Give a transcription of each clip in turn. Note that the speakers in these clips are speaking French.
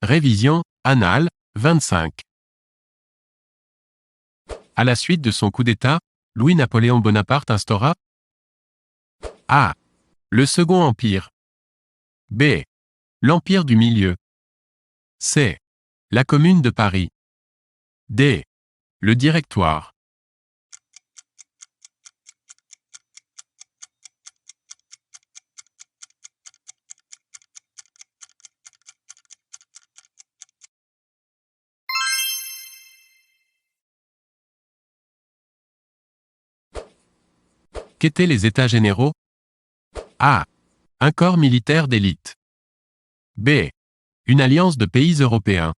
Révision, Annales, 25. À la suite de son coup d'État, Louis-Napoléon Bonaparte instaura A. Le Second Empire. B. L'Empire du Milieu. C. La Commune de Paris. D. Le Directoire. Qu'étaient les États généraux? A. Un corps militaire d'élite. B. Une alliance de pays européens.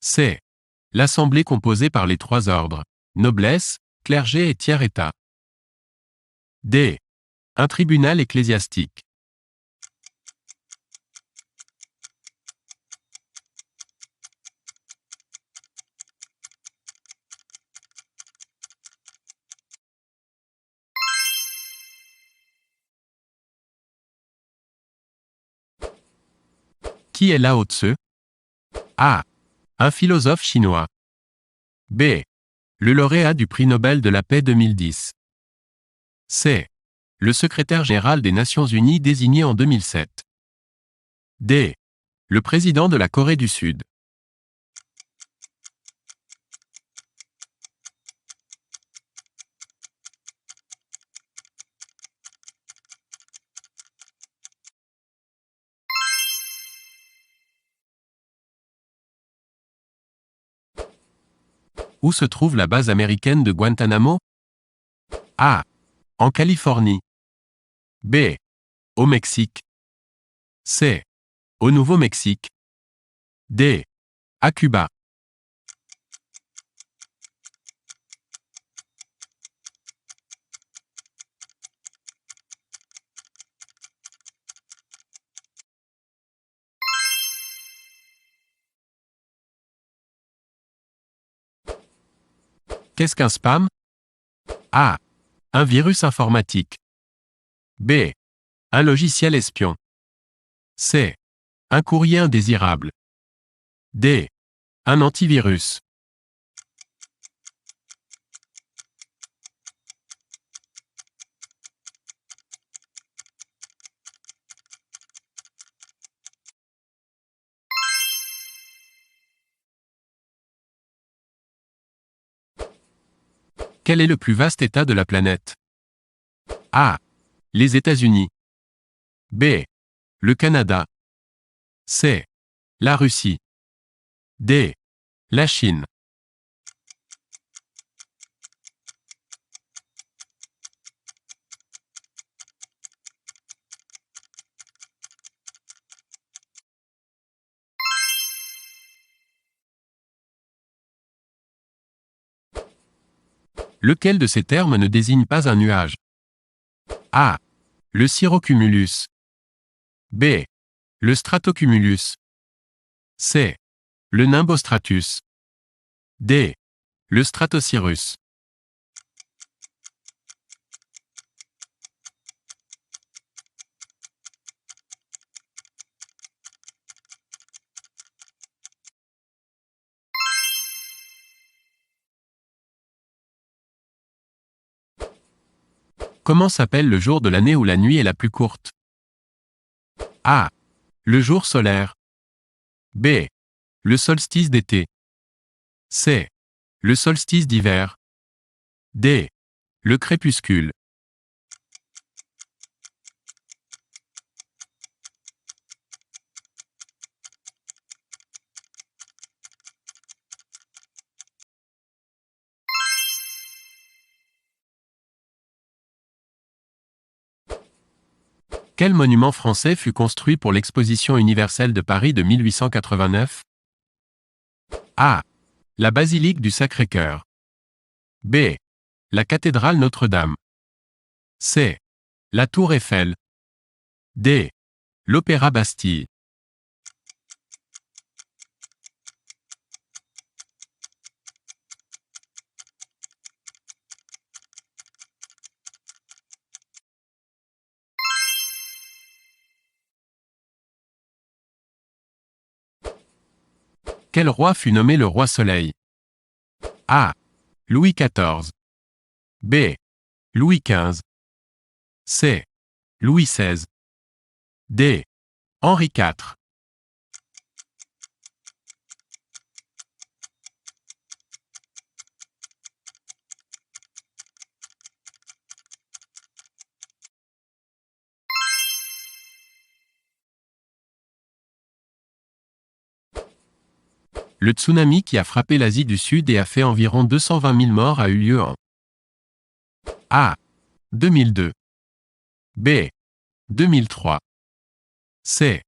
C. L'Assemblée composée par les trois ordres, noblesse, clergé et tiers-État. D. Un tribunal ecclésiastique. Qui est Lao Tse? A. Un philosophe chinois. B. Le lauréat du prix Nobel de la paix 2010. C. Le secrétaire général des Nations Unies désigné en 2007. D. Le président de la Corée du Sud. Où se trouve la base américaine de Guantanamo? A. En Californie. B. Au Mexique. C. Au Nouveau-Mexique. D. À Cuba. Qu'est-ce qu'un spam? A. Un virus informatique. B. Un logiciel espion. C. Un courrier indésirable. D. Un antivirus. Quel est le plus vaste État de la planète? A. Les États-Unis. B. Le Canada. C. La Russie. D. La Chine. Lequel de ces termes ne désigne pas un nuage? A. Le cirrocumulus. B. Le stratocumulus. C. Le nimbostratus. D. Le stratocirrus. Comment s'appelle le jour de l'année où la nuit est la plus courte? A. Le jour solaire. B. Le solstice d'été. C. Le solstice d'hiver. D. Le crépuscule. Quel monument français fut construit pour l'Exposition universelle de Paris de 1889? A. La basilique du Sacré-Cœur. B. La cathédrale Notre-Dame. C. La tour Eiffel. D. L'Opéra Bastille. Quel roi fut nommé le roi Soleil? A. Louis XIV. B. Louis XV. C. Louis XVI. D. Henri IV. Le tsunami qui a frappé l'Asie du Sud et a fait environ 220 000 morts a eu lieu en A. 2002. B. 2003. C.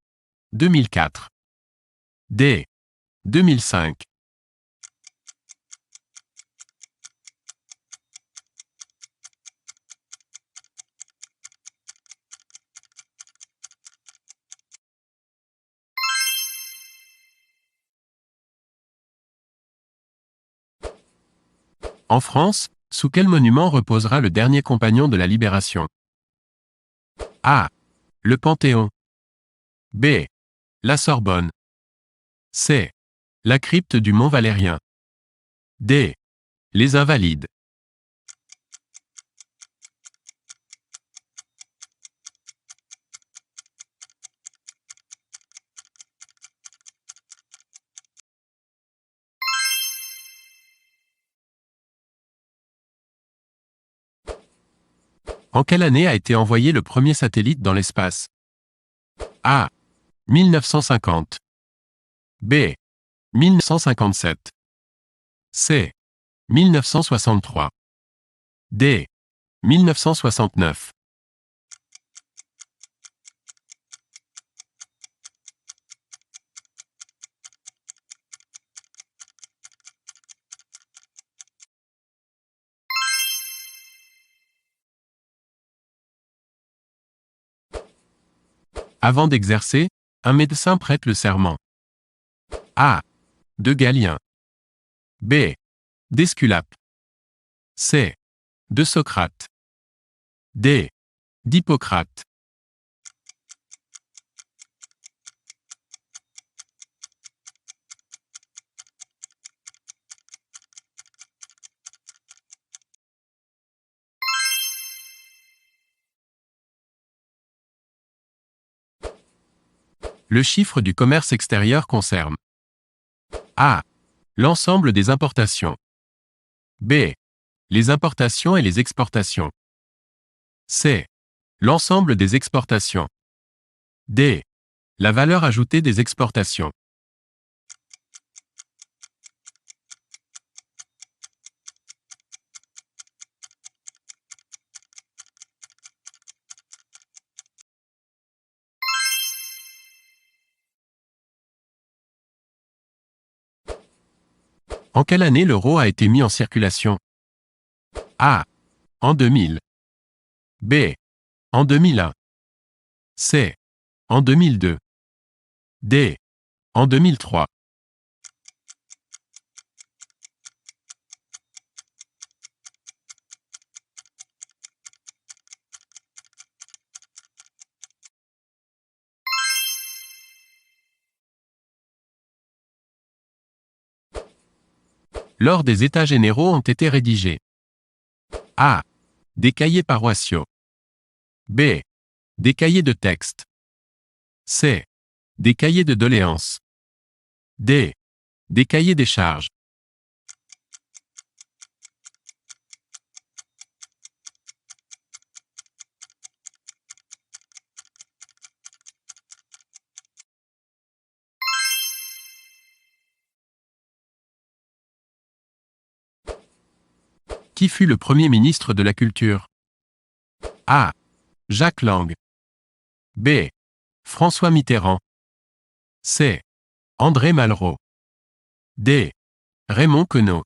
2004. D. 2005. En France, sous quel monument reposera le dernier compagnon de la Libération? A. Le Panthéon. B. La Sorbonne. C. La crypte du Mont Valérien. D. Les Invalides. En quelle année a été envoyé le premier satellite dans l'espace? A. 1950. B. 1957. C. 1963. D. 1969. Avant d'exercer, un médecin prête le serment. A. De Galien. B. D'Esculape. C. De Socrate. D. d'Hippocrate. Le chiffre du commerce extérieur concerne A. L'ensemble des importations. B. Les importations et les exportations. C. L'ensemble des exportations. D. La valeur ajoutée des exportations. En quelle année l'euro a été mis en circulation? A. En 2000. B. En 2001. C. En 2002. D. En 2003. Lors des États généraux ont été rédigés. A. Des cahiers paroissiaux. B. Des cahiers de texte. C. Des cahiers de doléances. D. Des cahiers des charges. Qui fut le premier ministre de la Culture? A. Jacques Lang. B. François Mitterrand. C. André Malraux. D. Raymond Queneau.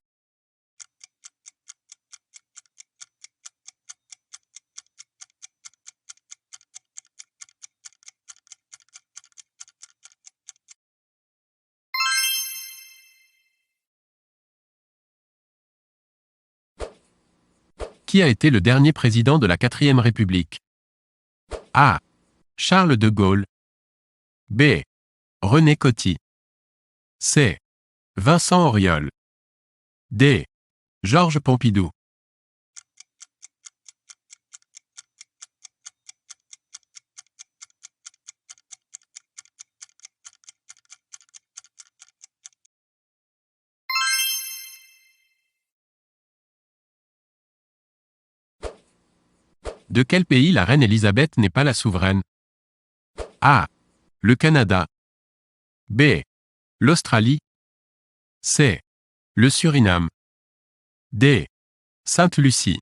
Qui a été le dernier président de la 4e République? A. Charles de Gaulle. B. René Coty. C. Vincent Auriol. D. Georges Pompidou. De quel pays la reine Elisabeth n'est pas la souveraine? A. Le Canada. B. L'Australie. C. Le Suriname. D. Sainte-Lucie.